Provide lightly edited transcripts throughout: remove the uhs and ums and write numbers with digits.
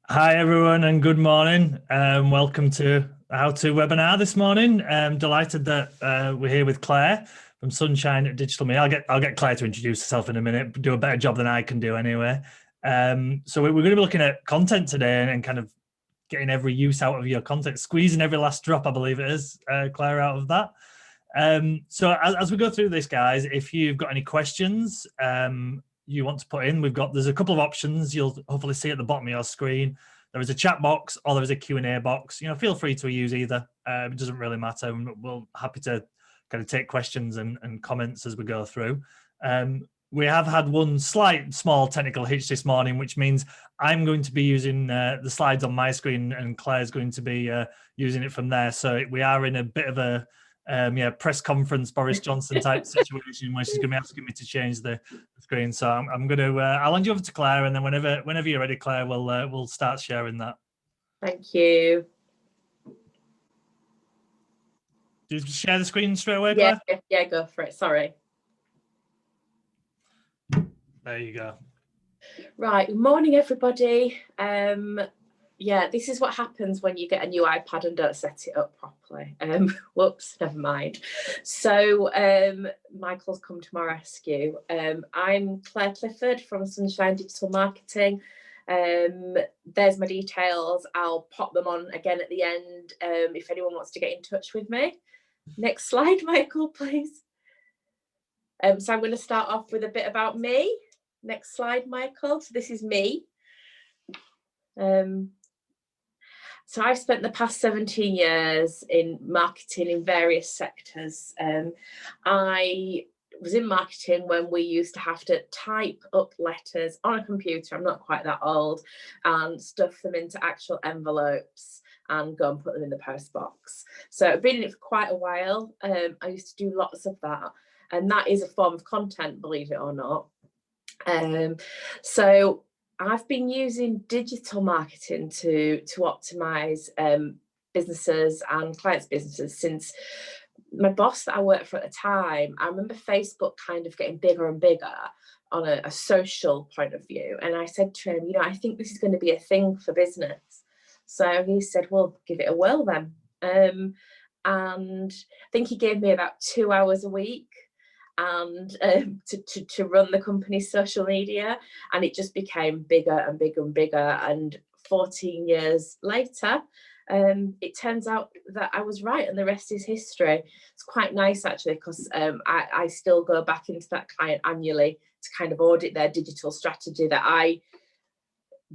Hi everyone and good morning. Welcome to How To webinar this morning. Delighted that we're here with Claire from Sunshine Digital Media. I'll get Claire to introduce herself in a minute, do a better job than I can do anyway. So we're going to be looking at content today and kind of getting every use out of your content, squeezing every last drop, I believe it is, Claire, out of that. So as we go through this, guys, if you've got any questions, you want to put in, there's a couple of options you'll hopefully see at the bottom of your screen. There is a chat box or there is a Q&A box. Feel free to use either. It doesn't really matter. We're happy to kind of take questions and comments as we go through. We have had one small technical hitch this morning, which means I'm going to be using the slides on my screen and Claire's going to be using it from there. So we are in a bit of a press conference Boris Johnson type situation where she's going to be asking me to change the screen. So I'm going to I'll hand you over to Claire, and then whenever you're ready, Claire, we'll start sharing that. Thank you. Do you share the screen straight away, Claire? Yeah, go for it. Sorry. There you go. Right. Good morning, everybody. Yeah, this is what happens when you get a new iPad and don't set it up properly. Whoops, never mind. So Michael's come to my rescue. I'm Clare Clifford from Sunshine Digital Marketing. There's my details. I'll pop them on again at the end if anyone wants to get in touch with me. Next slide, Michael, please. So I'm going to start off with a bit about me. Next slide, Michael. So this is me. So I've spent the past 17 years in marketing in various sectors. I was in marketing when we used to have to type up letters on a computer, I'm not quite that old, and stuff them into actual envelopes and go and put them in the post box. So I've been in it for quite a while. I used to do lots of that, and that is a form of content, believe it or not. So I've been using digital marketing to optimize businesses and clients' businesses since my boss that I worked for at the time. I remember Facebook kind of getting bigger and bigger on a social point of view. And I said to him, I think this is going to be a thing for business. So he said, well, give it a whirl then. And I think he gave me about 2 hours a week and to run the company's social media, and it just became bigger and bigger and bigger. And 14 years later, it turns out that I was right, and the rest is history. It's quite nice actually, because I still go back into that client annually to kind of audit their digital strategy that I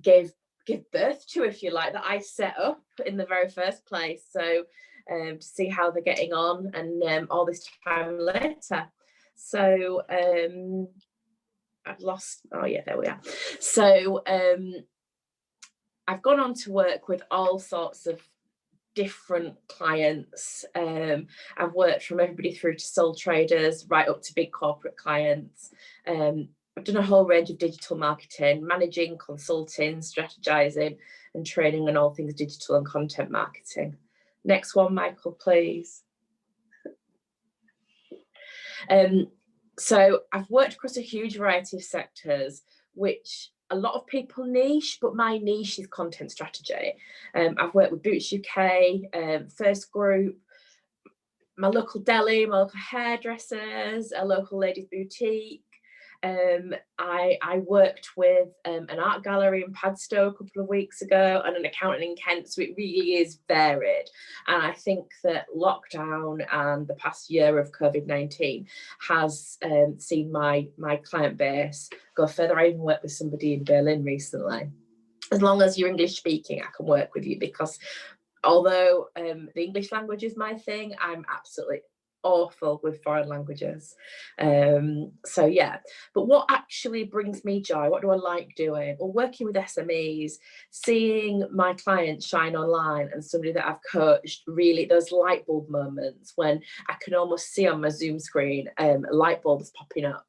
give birth to, if you like, that I set up in the very first place. So to see how they're getting on, and all this time later. So I've lost, oh yeah, there we are. So I've gone on to work with all sorts of different clients. I've worked from everybody through to sole traders right up to big corporate clients. I've done a whole range of digital marketing, managing, consulting, strategizing, and training on all things digital and content marketing. Next one, Michael, please. So I've worked across a huge variety of sectors, which a lot of people niche, but my niche is content strategy. I've worked with Boots UK, First Group, my local deli, my local hairdressers, a local ladies boutique. I worked with an art gallery in Padstow a couple of weeks ago, and an accountant in Kent, so it really is varied. And I think that lockdown and the past year of COVID-19 has seen my client base go further. I even worked with somebody in Berlin recently. As long as you're English speaking, I can work with you, because although the English language is my thing, I'm absolutely awful with foreign languages. So yeah, but what actually brings me joy, what do I like doing? Well, working with SMEs, seeing my clients shine online, and somebody that I've coached, really those light bulb moments when I can almost see on my Zoom screen light bulbs popping up.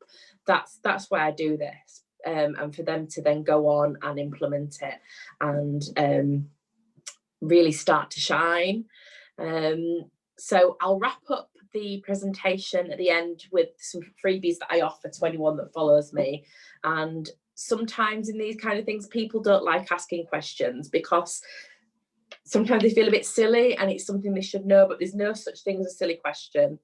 That's why I do this, and for them to then go on and implement it and really start to shine. So I'll wrap up the presentation at the end with some freebies that I offer to anyone that follows me, and sometimes in these kind of things, people don't like asking questions because sometimes they feel a bit silly and it's something they should know, but there's no such thing as a silly question.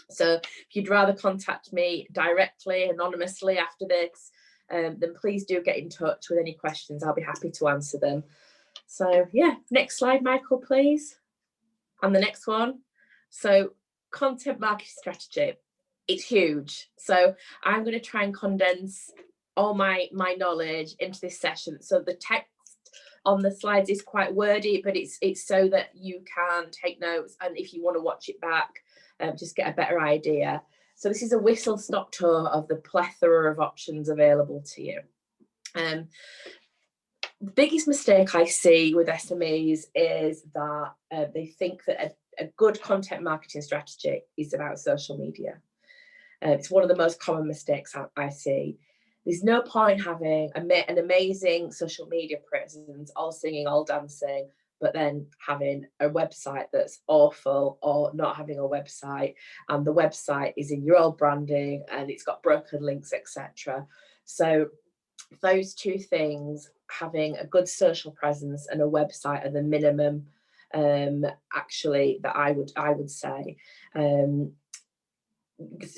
So if you'd rather contact me directly, anonymously after this, then please do get in touch with any questions. I'll be happy to answer them. So yeah, next slide, Michael, please. And the next one. So content marketing strategy, it's huge. So I'm going to try and condense all my knowledge into this session. So the text on the slides is quite wordy, but it's so that you can take notes, and if you want to watch it back, just get a better idea. So this is a whistle-stop tour of the plethora of options available to you. The biggest mistake I see with SMEs is that they think that a good content marketing strategy is about social media. It's one of the most common mistakes I see. There's no point having an amazing social media presence, all singing, all dancing, but then having a website that's awful, or not having a website, and the website is in your old branding and it's got broken links, etc. So those two things, having a good social presence and a website, are the minimum actually that I would say.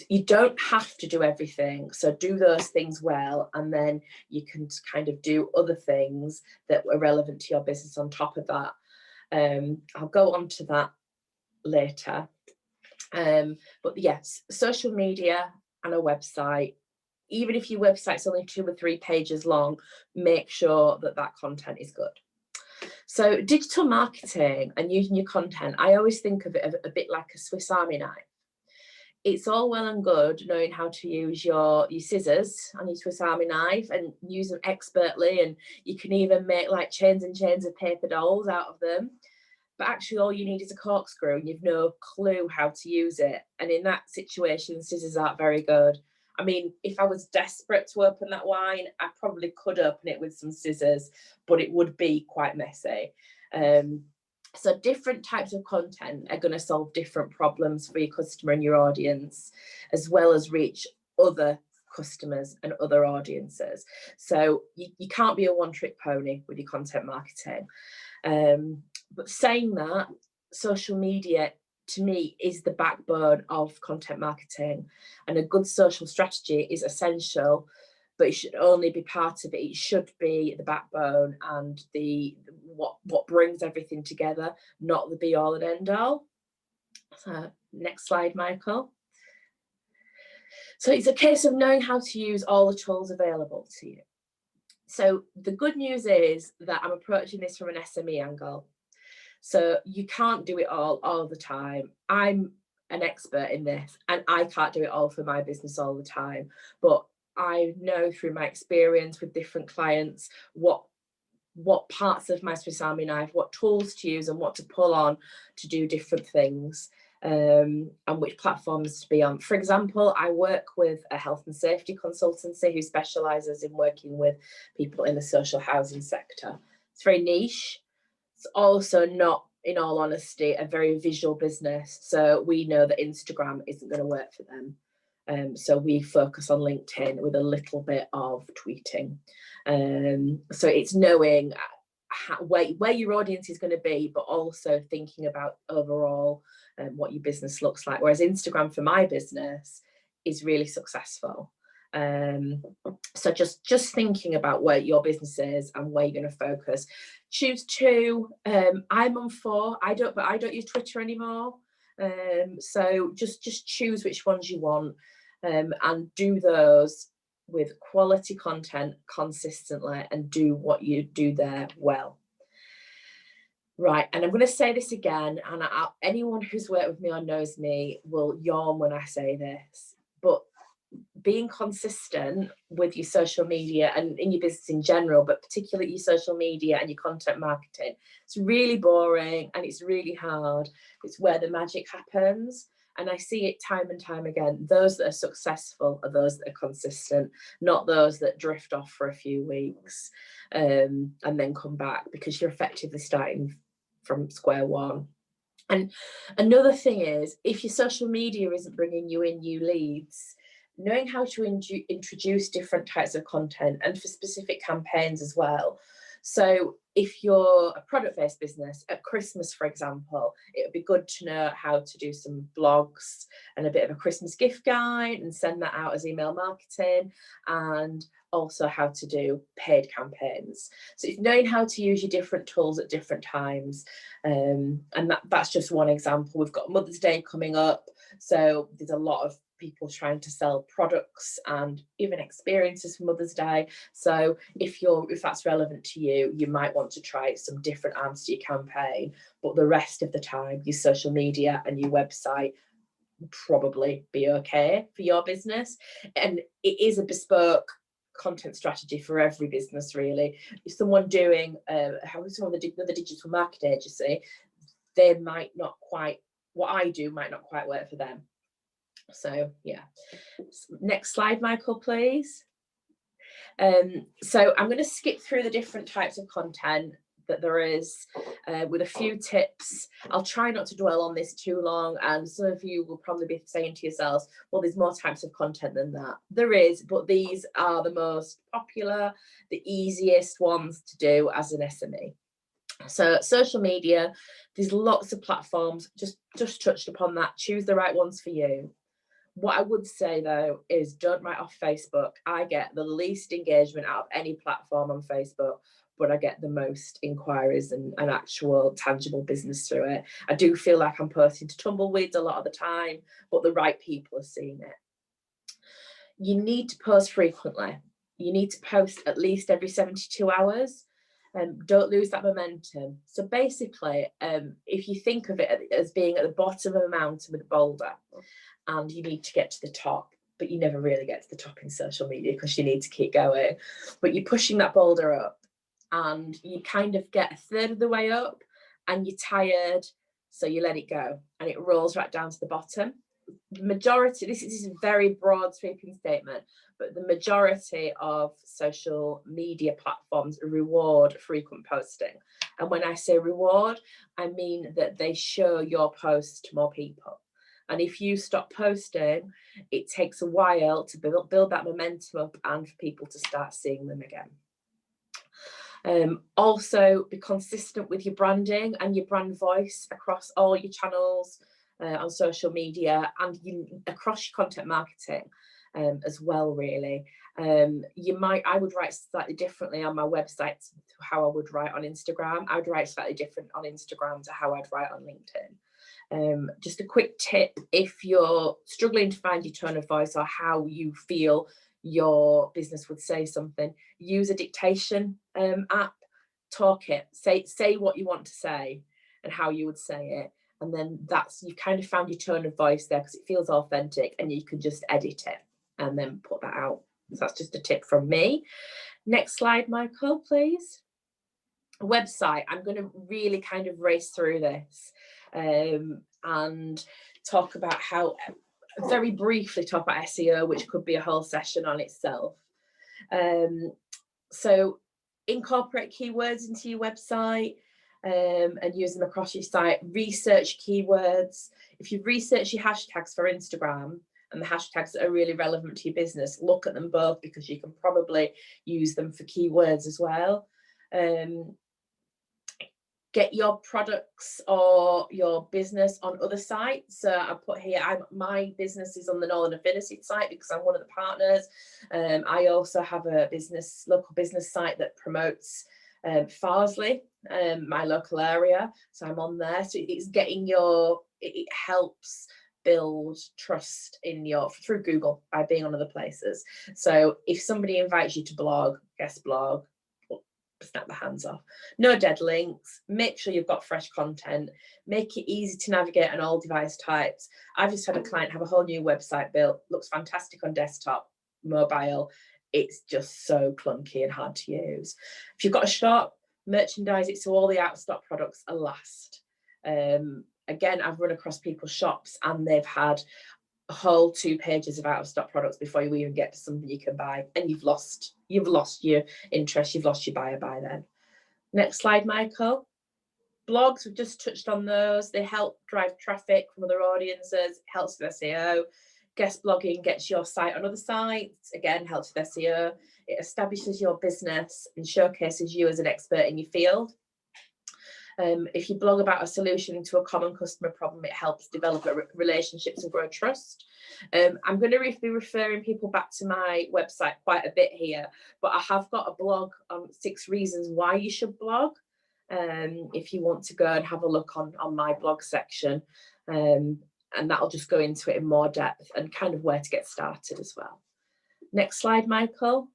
You don't have to do everything, so do those things well, and then you can kind of do other things that are relevant to your business on top of that. I'll go on to that later, but yes, social media and a website. Even if your website's only 2 or 3 pages long, make sure that that content is good. So digital marketing and using your content, I always think of it a bit like a Swiss Army knife. It's all well and good knowing how to use your scissors and your Swiss Army knife and use them expertly, and you can even make like chains and chains of paper dolls out of them. But actually all you need is a corkscrew and you've no clue how to use it. And in that situation, scissors aren't very good. I mean, if I was desperate to open that wine, I probably could open it with some scissors, but it would be quite messy. So different types of content are going to solve different problems for your customer and your audience, as well as reach other customers and other audiences. So you can't be a one-trick pony with your content marketing. But saying that, social media to me is the backbone of content marketing, and a good social strategy is essential, but it should only be part of it. It should be the backbone and what brings everything together, not the be all and end all. So next slide, Michael. So it's a case of knowing how to use all the tools available to you. So the good news is that I'm approaching this from an SME angle. So you can't do it all the time. I'm an expert in this and I can't do it all for my business all the time, but I know through my experience with different clients what parts of my Swiss Army knife, what tools to use and what to pull on to do different things, and which platforms to be on. For example, I work with a health and safety consultancy who specialises in working with people in the social housing sector. It's very niche. It's also not, in all honesty, a very visual business. So we know that Instagram isn't going to work for them. So we focus on LinkedIn with a little bit of tweeting. So it's knowing where your audience is going to be, but also thinking about overall what your business looks like. Whereas Instagram for my business is really successful. So just thinking about where your business is and where you're going to focus. Choose 2. I'm on 4. I don't use Twitter anymore. So just choose which ones you want, and do those with quality content consistently, and do what you do there well. Right, and I'm going to say this again, and anyone who's worked with me or knows me will yawn when I say this, but being consistent with your social media and in your business in general, but particularly your social media and your content marketing, it's really boring and it's really hard. It's where the magic happens. And I see it time and time again. Those that are successful are those that are consistent, not those that drift off for a few weeks and then come back, because you're effectively starting from square one. And another thing is, if your social media isn't bringing you in new leads, knowing how to introduce different types of content and for specific campaigns as well. So if you're a product-based business at Christmas, for example, it would be good to know how to do some blogs and a bit of a Christmas gift guide and send that out as email marketing, and also how to do paid campaigns. So it's knowing how to use your different tools at different times. And that's just one example. We've got Mother's Day coming up. So there's a lot of people trying to sell products and even experiences for Mother's Day. So if that's relevant to you, you might want to try some different arms to your campaign, but the rest of the time, your social media and your website will probably be okay for your business. And it is a bespoke content strategy for every business, really. If someone doing some of the digital marketing agency, they might not quite, what I do might not quite work for them. So yeah, next slide, Michael, please. So I'm going to skip through the different types of content that there is with a few tips. I'll try not to dwell on this too long, and some of you will probably be saying to yourselves, well, there's more types of content than that. There is, but these are the most popular, the easiest ones to do as an SME. So social media, there's lots of platforms, just touched upon that. Choose the right ones for you. What I would say, though, is don't write off Facebook. I get the least engagement out of any platform on Facebook, but I get the most inquiries and actual tangible business through it. I do feel like I'm posting to tumbleweeds a lot of the time, but the right people are seeing it. You need to post frequently. You need to post at least every 72 hours. Don't lose that momentum. So basically, if you think of it as being at the bottom of a mountain with a boulder, and you need to get to the top, but you never really get to the top in social media because you need to keep going. But you're pushing that boulder up, and you kind of get a third of the way up, and you're tired, so you let it go, and it rolls right down to the bottom. The majority, this is a very broad sweeping statement, but the majority of social media platforms reward frequent posting. And when I say reward, I mean that they show your post to more people. And if you stop posting, it takes a while to build that momentum up and for people to start seeing them again. Also, be consistent with your branding and your brand voice across all your channels on social media and across your content marketing as well, really. I would write slightly differently on my website to how I would write on Instagram. I would write slightly different on Instagram to how I'd write on LinkedIn. Just a quick tip, if you're struggling to find your tone of voice or how you feel your business would say something, use a dictation app, talk it, say what you want to say and how you would say it. And then you've kind of found your tone of voice there because it feels authentic, and you can just edit it and then put that out. So that's just a tip from me. Next slide, Michael, please. Website. I'm going to really kind of race through this and talk about how, very briefly talk about SEO, which could be a whole session on itself. So incorporate keywords into your website and use them across your site. Research keywords. If you've researched your hashtags for Instagram and the hashtags that are really relevant to your business, look at them both because you can probably use them for keywords as well. Get your products or your business on other sites. So I put here, my business is on the Northern Affinity site because I'm one of the partners. I also have a local business site that promotes Farsley, my local area. So I'm on there. So it's getting it helps build trust through Google by being on other places. So if somebody invites you to blog, guest blog, snap the hands off. No dead links. Make sure you've got fresh content. Make it easy to navigate on all device types. I've just had a client have a whole new website built. Looks fantastic on desktop, mobile. It's just so clunky and hard to use. If you've got a shop, merchandise it so all the out of stock products are last. Again, I've run across people's shops and they've had a whole 2 pages of out of stock products before you even get to something you can buy, and you've lost your interest, you've lost your buyer by then. Next slide, Michael. Blogs, we've just touched on those. They help drive traffic from other audiences, helps with SEO. Guest blogging gets your site on other sites, again, helps with SEO. It establishes your business and showcases you as an expert in your field. If you blog about a solution to a common customer problem, it helps develop relationships and grow trust. I'm going to be referring people back to my website quite a bit here, but I have got a blog on 6 reasons why you should blog. If you want to go and have a look on my blog section, and that'll just go into it in more depth and kind of where to get started as well. Next slide, Michael.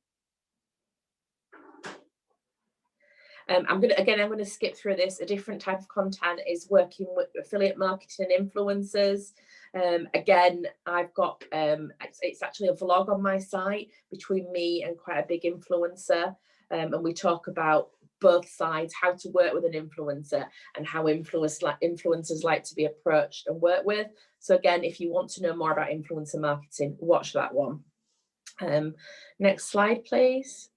I'm going to skip through this. A different type of content is working with affiliate marketing and influencers. Again, I've got, it's actually a vlog on my site between me and quite a big influencer. And we talk about both sides, how to work with an influencer and how influencers like to be approached and worked with. So again, if you want to know more about influencer marketing, watch that one. Next slide, please.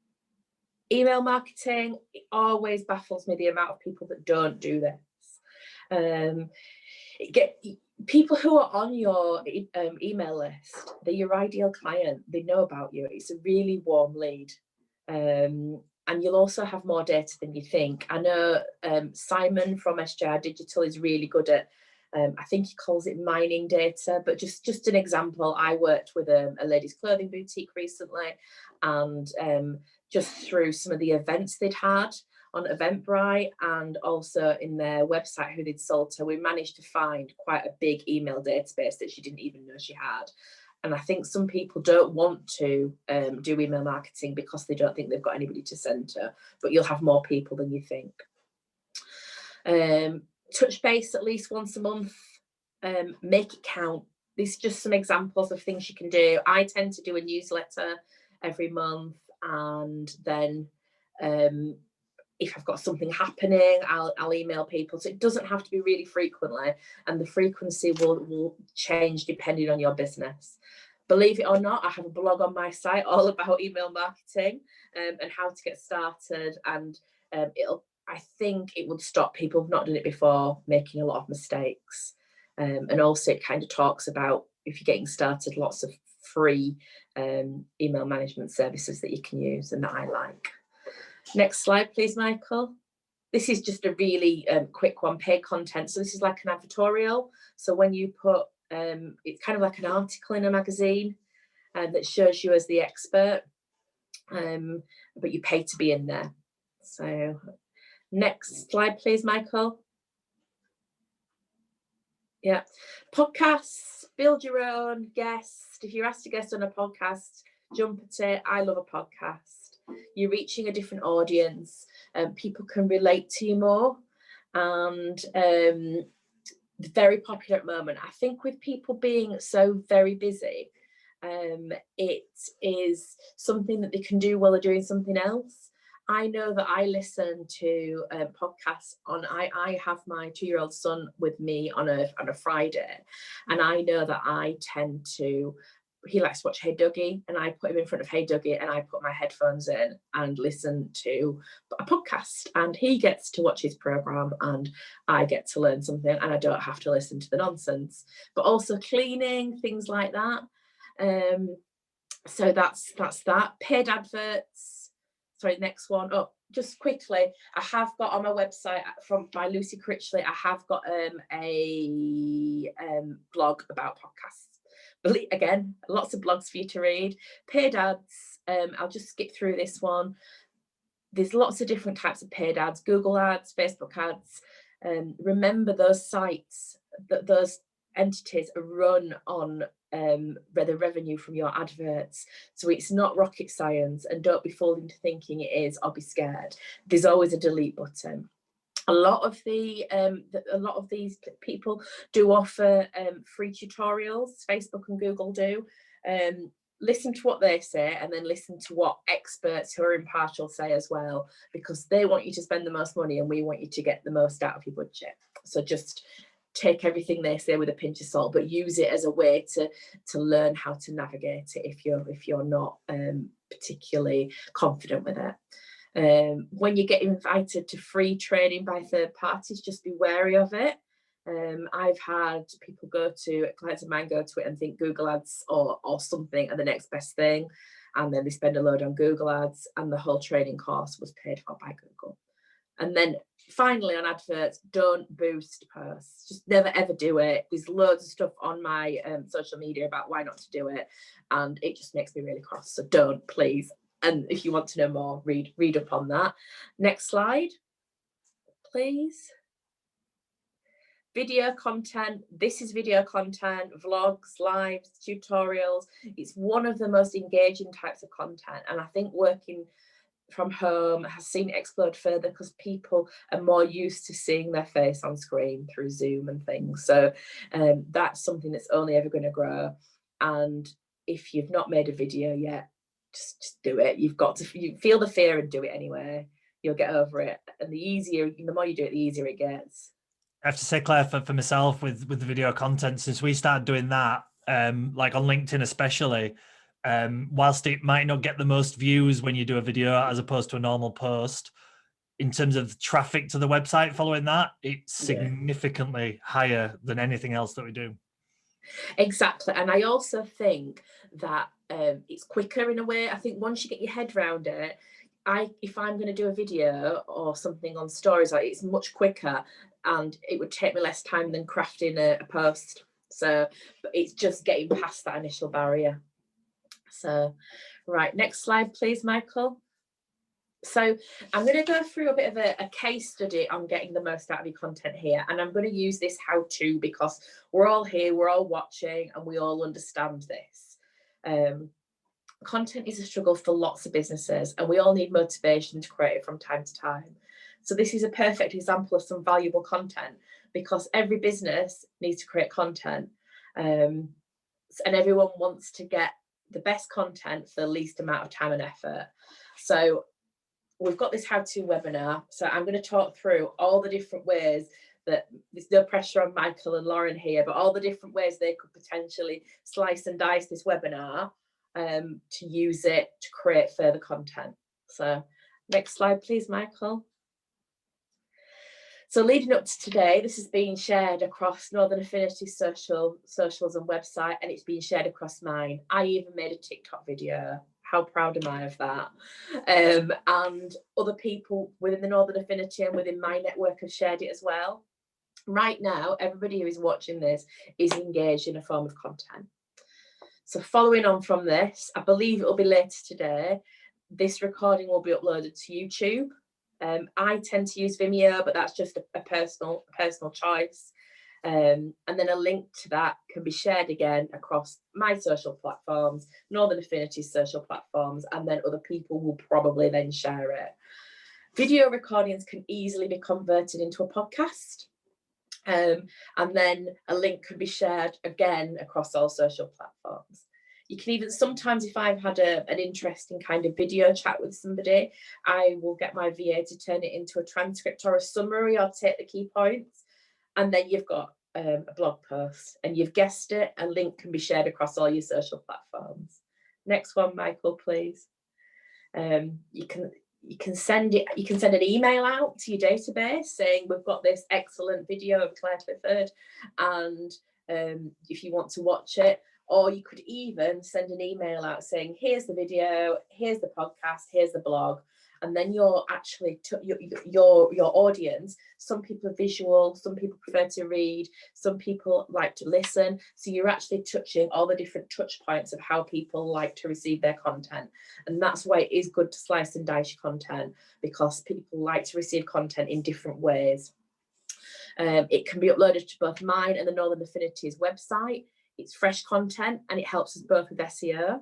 Email marketing, it always baffles me the amount of people that don't do this. People who are on your email list, they're your ideal client. They know about you. It's a really warm lead. And you'll also have more data than you think. I know Simon from SJR Digital is really good at, I think he calls it mining data, but just an example, I worked with a ladies' clothing boutique recently, and just through some of the events they'd had on Eventbrite and also in their website who they'd sold to, we managed to find quite a big email database that she didn't even know she had. And I think some people don't want to do email marketing because they don't think they've got anybody to send to, but you'll have more people than you think. Touch base at least once a month, make it count. These are just some examples of things you can do. I tend to do a newsletter every month, and then if I've got something happening, I'll email people. So it doesn't have to be really frequently, and the frequency will change depending on your business. Believe it or not, I have a blog on my site all about email marketing and how to get started, and I think it would stop people who've not done it before making a lot of mistakes. And also it kind of talks about, if you're getting started, lots of free email management services that you can use and that I like. Next slide, please, Michael. This is just a really quick one, paid content. So this is like an advertorial. So when you put, it's kind of like an article in a magazine that shows you as the expert, but you pay to be in there. So next slide, please, Michael. Yeah, podcasts, build your own guest. If you're asked to guest on a podcast, jump at it. I love a podcast. You're reaching a different audience. People can relate to you more, and very popular at the moment. I think with people being so very busy, it is something that they can do while they're doing something else. I know that I listen to podcasts on, I have my 2-year-old son with me on a Friday, and I know that I tend to, he likes to watch Hey Dougie, and I put him in front of Hey Dougie and I put my headphones in and listen to a podcast, and he gets to watch his program and I get to learn something, and I don't have to listen to the nonsense. But also cleaning, things like that. So that's that. Paid adverts. Sorry, next one. Oh, just quickly, I have got on my website by Lucy Critchley, I have got a blog about podcasts. But again, lots of blogs for you to read. Paid ads, I'll just skip through this one. There's lots of different types of paid ads, Google ads, Facebook ads. Remember those sites, those entities are run on the revenue from your adverts, so it's not rocket science, and don't be fooled into thinking it is or be scared. There's always a delete button. A lot of these people do offer free tutorials. Facebook and Google do. Listen to what they say, and then listen to what experts who are impartial say as well, because they want you to spend the most money and we want you to get the most out of your budget. So just take everything they say with a pinch of salt, but use it as a way to learn how to navigate it if you're not particularly confident with it. When you get invited to free training by third parties, just be wary of it. I've had people clients of mine go to it and think Google ads or something are the next best thing. And then they spend a load on Google ads, and the whole training course was paid for by Google. And then finally on adverts, don't boost posts. Just never ever do it. There's loads of stuff on my social media about why not to do it, and it just makes me really cross. So don't, please. And if you want to know more, read up on that. Next slide, please. Video content. This is video content, vlogs, lives, tutorials. It's one of the most engaging types of content, and I think working from home has seen it explode further because people are more used to seeing their face on screen through Zoom and things. So that's something that's only ever going to grow. And if you've not made a video yet, just do it. You feel the fear and do it anyway. You'll get over it. And the more you do it, the easier it gets. I have to say, Claire, for myself with the video content, since we started doing that, like on LinkedIn especially, whilst it might not get the most views when you do a video as opposed to a normal post, in terms of traffic to the website following that, it's significantly higher than anything else that we do. Exactly. And I also think that it's quicker in a way. I think once you get your head around it, if I'm going to do a video or something on stories, it's much quicker, and it would take me less time than crafting a post. So it's just getting past that initial barrier. So, right, next slide, please, Michael. So I'm going to go through a bit of a case study on getting the most out of your content here. And I'm going to use this how-to because we're all here, we're all watching, and we all understand this. Content is a struggle for lots of businesses, and we all need motivation to create it from time to time. So this is a perfect example of some valuable content, because every business needs to create content, and everyone wants to get the best content for the least amount of time and effort. So we've got this how-to webinar. So I'm going to talk through all the different ways that there's no pressure on Michael and Lauren here, but all the different ways they could potentially slice and dice this webinar to use it to create further content. So next slide, please, Michael. So leading up to today, this is being shared across Northern Affinity socials and website, and it's being shared across mine. I even made a TikTok video. How proud am I of that? And other people within the Northern Affinity and within my network have shared it as well. Right now, everybody who is watching this is engaged in a form of content. So following on from this, I believe it will be later today, this recording will be uploaded to YouTube. I tend to use Vimeo, but that's just a personal choice. And then a link to that can be shared again across my social platforms, Northern Affinity's social platforms, and then other people will probably then share it. Video recordings can easily be converted into a podcast. And then a link can be shared again across all social platforms. You can even sometimes, if I've had an interesting kind of video chat with somebody, I will get my VA to turn it into a transcript or a summary or take the key points. And then you've got a blog post, and you've guessed it, a link can be shared across all your social platforms. Next one, Michael, please. You can send an email out to your database saying we've got this excellent video of Clare Clifford, and if you want to watch it. Or you could even send an email out saying, here's the video, here's the podcast, here's the blog. And then you're actually, your audience, some people are visual, some people prefer to read, some people like to listen. So you're actually touching all the different touch points of how people like to receive their content. And that's why it is good to slice and dice your content, because people like to receive content in different ways. It can be uploaded to both mine and the Northern Affinity's website. It's fresh content and it helps us both with SEO.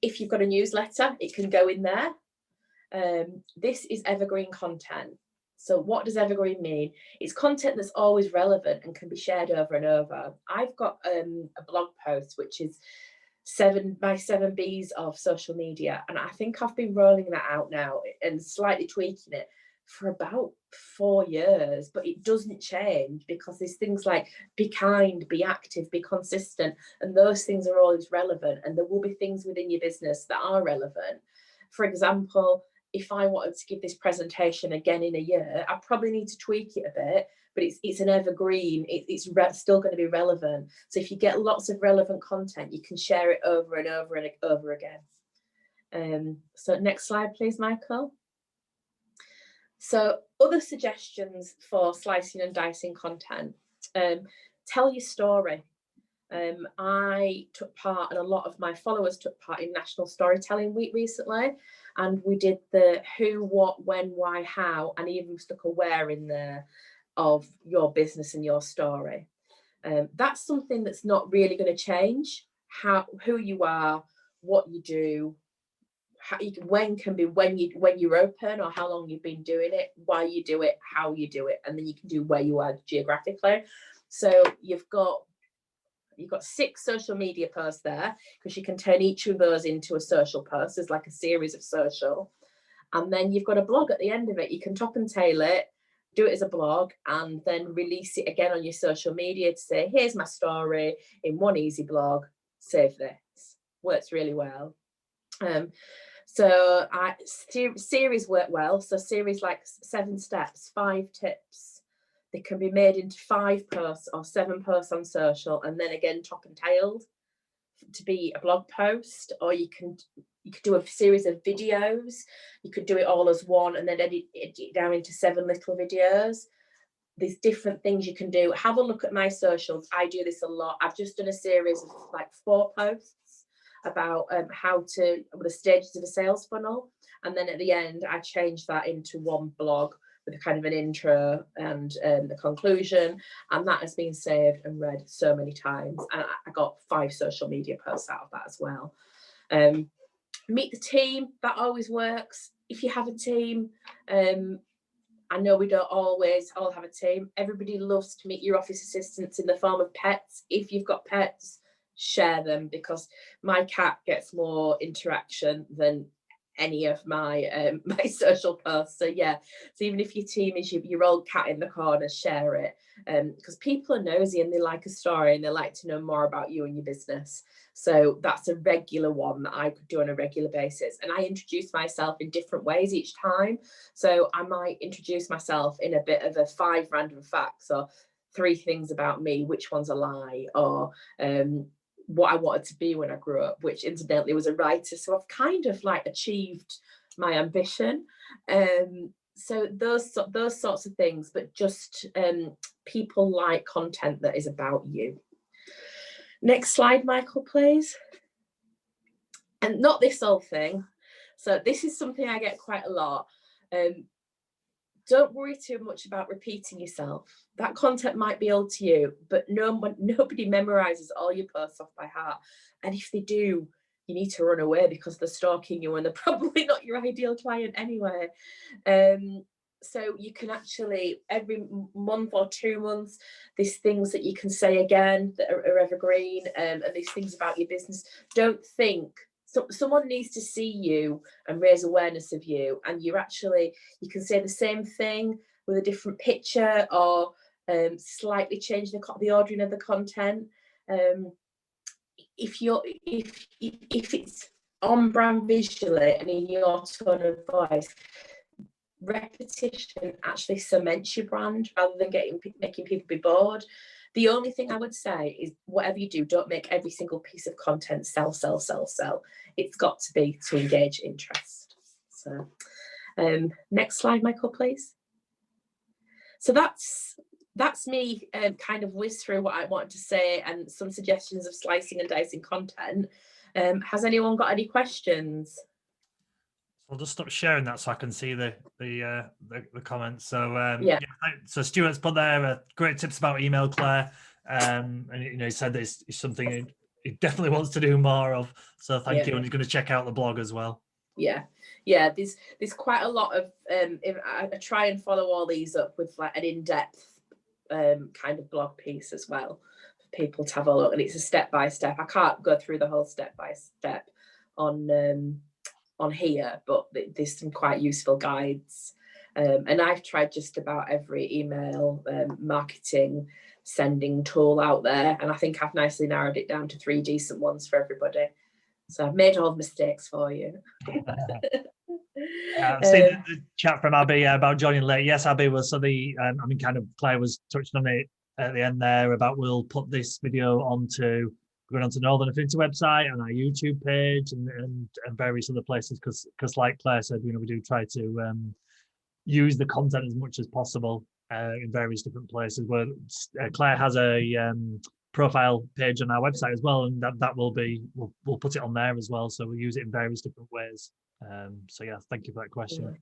If you've got a newsletter, it can go in there. This is evergreen content. So what does evergreen mean? It's content that's always relevant and can be shared over and over. I've got a blog post, which is my 7 Bs of social media. And I think I've been rolling that out now and slightly tweaking it for about 4 years, but it doesn't change, because there's things like be kind, be active, be consistent, and those things are always relevant, and there will be things within your business that are relevant. For example, if I wanted to give this presentation again in a year, I probably need to tweak it a bit, but it's an evergreen. It's still going to be relevant. So if you get lots of relevant content, you can share it over and over and over again. So next slide, please, Michael. So other suggestions for slicing and dicing content. Tell your story. I took part, and a lot of my followers took part in National Storytelling Week recently, and we did the who, what, when, why, how, and even stuck a where in there of your business and your story. That's something that's not really going to change. Who you are, what you do, when can be when you're open, or how long you've been doing it, why you do it, how you do it, and then you can do where you are geographically. So you've got 6 social media posts there, because you can turn each of those into a social post. There's like a series of social, and then you've got a blog at the end of it. You can top and tail it, do it as a blog, and then release it again on your social media to say, here's my story in one easy blog, save this. Works really well. So series work well. So series like 7 steps, 5 tips. They can be made into 5 posts or 7 posts on social, and then again top and tailed to be a blog post. Or you could do a series of videos. You could do it all as one, and then edit it down into 7 little videos. There's different things you can do. Have a look at my socials. I do this a lot. I've just done a series of like 4 posts about the stages of a sales funnel, and then at the end I changed that into one blog with a kind of an intro and the conclusion, and that has been saved and read so many times, and I got 5 social media posts out of that as well. Meet the team, that always works. If you have a team, I know we don't always all have a team. Everybody loves to meet your office assistants in the form of pets. If you've got pets, share them, because my cat gets more interaction than any of my my social posts. So yeah, so even if your team is your old cat in the corner, share it, because people are nosy and they like a story and they like to know more about you and your business. So that's a regular one that I could do on a regular basis, and I introduce myself in different ways each time. So I might introduce myself in a bit of a 5 random facts, or 3 things about me, which one's a lie, or what I wanted to be when I grew up, which incidentally was a writer. So I've kind of like achieved my ambition. So those sorts of things, but just people like content that is about you. Next slide, Michael, please. And not this whole thing. So this is something I get quite a lot. Don't worry too much about repeating yourself. That content might be old to you, but nobody memorizes all your posts off by heart. And if they do, you need to run away, because they're stalking you and they're probably not your ideal client anyway. So you can actually, every month or 2 months, there's things that you can say again that are evergreen, and these things about your business. Don't think. So someone needs to see you and raise awareness of you, and you can say the same thing with a different picture, or slightly change the ordering of the content. If it's on brand visually and in your tone of voice, repetition actually cements your brand rather than making people be bored. The only thing I would say is, whatever you do, don't make every single piece of content sell. It's got to be to engage interest. So next slide, Michael, please. So that's me kind of whiz through what I wanted to say and some suggestions of slicing and dicing content. Has anyone got any questions? I'll just stop sharing that so I can see the comments. So yeah. So Stuart's put there great tips about email, Claire, and he said that it's something he definitely wants to do more of. So thank you, and he's going to check out the blog as well. Yeah. There's quite a lot of. I try and follow all these up with like an in-depth kind of blog piece as well for people to have a look, and it's a step by step. I can't go through the whole step by step on here, but there's some quite useful guides, and I've tried just about every email marketing sending tool out there, and I think I've nicely narrowed it down to 3 decent ones for everybody. So I've made all the mistakes for you. I've seen the chat from Abby about joining late. Yes, Abby was. So kind of Claire was touching on it at the end there about we'll put this video going onto Northern Affinity website and our YouTube page and various other places because like Claire said, we do try to use the content as much as possible in various different places. Where Claire has a profile page on our website as well, and that will be we'll put it on there as well. So we'll use it in various different ways. So yeah, thank you for that question.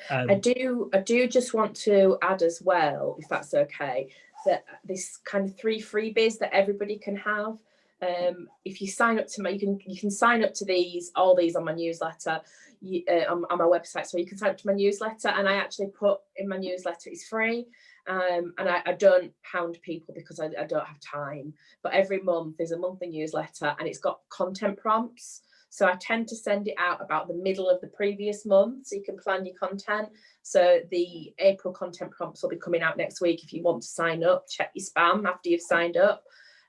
I do just want to add as well, if that's okay, that this kind of 3 freebies that everybody can have. If you sign up to you can sign up to all these on my newsletter on my website. So you can sign up to my newsletter, and I actually put in my newsletter it's free. And I don't hound people because I don't have time. But every month there's a monthly newsletter, and it's got content prompts. So I tend to send it out about the middle of the previous month, so you can plan your content. So the April content prompts will be coming out next week. If you want to sign up, check your spam after you've signed up.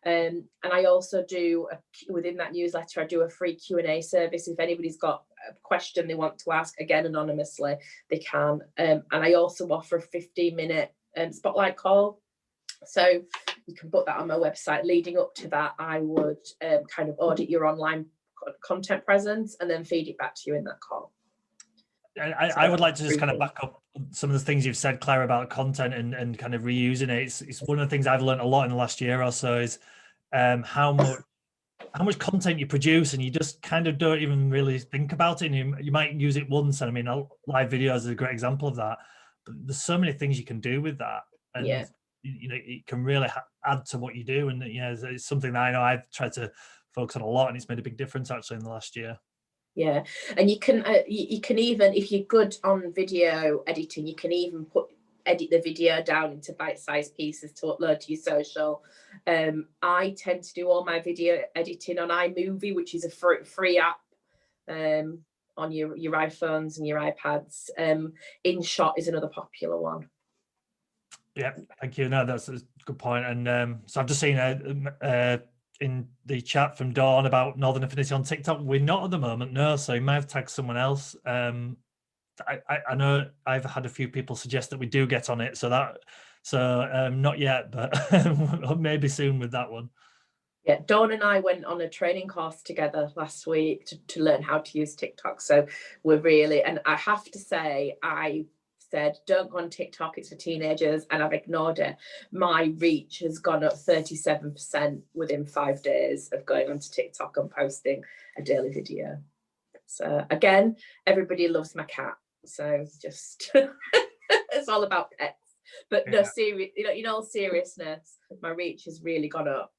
And I also do, within that newsletter, I do a free Q&A service. If anybody's got a question they want to ask, again, anonymously, they can. And I also offer a 15-minute spotlight call. So you can put that on my website. Leading up to that, I would kind of audit your online content presence and then feed it back to you in that call. I would like to just kind of back up some of the things you've said, Claire, about content and kind of reusing it. It's one of the things I've learned a lot in the last year or so is how much content you produce, and you just kind of don't even really think about it. And you might use it once, and I mean, live videos is a great example of that. But there's so many things you can do with that, and it can really add to what you do. And it's something that I know I've tried to focus on a lot, and it's made a big difference actually in the last year. Yeah, and you can even, if you're good on video editing, you can even edit the video down into bite-sized pieces to upload to your social. I tend to do all my video editing on iMovie, which is a free app on your iPhones and your iPads. InShot is another popular one. Yeah, thank you. No, that's a good point. And so I've just seen in the chat from Dawn about Northern Affinity on TikTok. We're not at the moment, no. So you might have tagged someone else. I know I've had a few people suggest that we do get on it. So not yet, but maybe soon with that one. Yeah, Dawn and I went on a training course together last week to learn how to use TikTok. So we're really, and I have to say, I said, don't go on TikTok, it's for teenagers, and I've ignored it. My reach has gone up 37% within 5 days of going onto TikTok and posting a daily video. So again, everybody loves my cat. So just it's all about pets. But no, serious, in all seriousness, my reach has really gone up.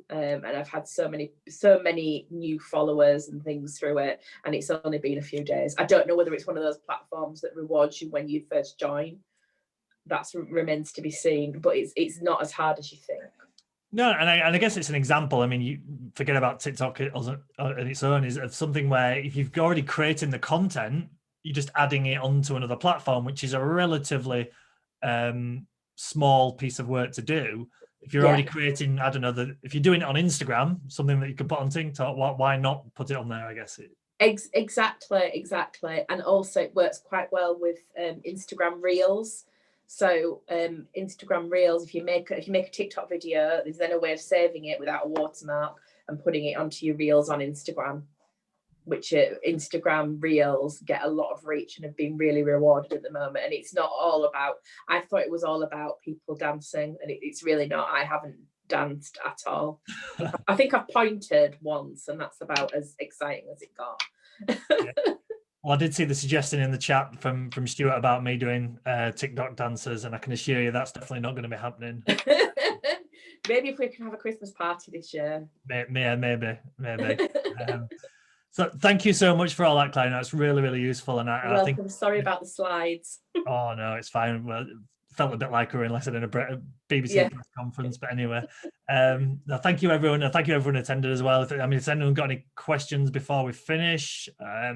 And I've had so many new followers and things through it, and it's only been a few days. I don't know whether it's one of those platforms that rewards you when you first join. That remains to be seen, but it's not as hard as you think. No, and I guess it's an example. I mean, you forget about TikTok on its own is something where if you've already created the content, you're just adding it onto another platform, which is a relatively small piece of work to do. If you're already creating, I don't know, if you're doing it on Instagram, something that you could put on TikTok, why not put it on there, I guess. Exactly. And also it works quite well with Instagram Reels. So Instagram Reels, if you make a TikTok video, there's then a way of saving it without a watermark and putting it onto your Reels on Instagram, which Instagram Reels get a lot of reach and have been really rewarded at the moment. And it's not all about, I thought it was all about people dancing, and it's really not. I haven't danced at all. I think I've pointed once, and that's about as exciting as it got. Well, I did see the suggestion in the chat from Stuart about me doing TikTok dances, and I can assure you that's definitely not going to be happening. Maybe if we can have a Christmas party this year. Maybe. So thank you so much for all that, Claire. That's really, really useful. And I think, sorry about the slides. Oh no, it's fine. Well, it felt a bit like we were in a BBC press conference, but anyway. No, thank you everyone. Thank you everyone attended as well. If anyone got any questions before we finish, I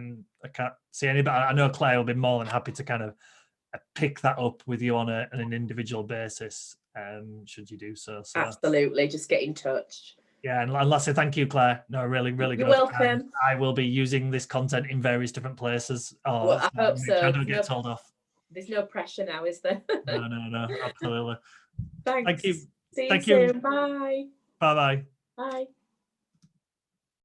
can't see any, but I know Claire will be more than happy to kind of pick that up with you on an individual basis. Should you do so. Absolutely, just get in touch. Yeah, and lastly, thank you, Claire. No, really, really You're good. welcome. I will be using this content in various different places. Oh, Well, I hope make sure I so. don't get told off. There's no pressure now, is there? No, absolutely. Thanks. Thank you. See you Thank you. soon. Bye. Bye-bye. Bye.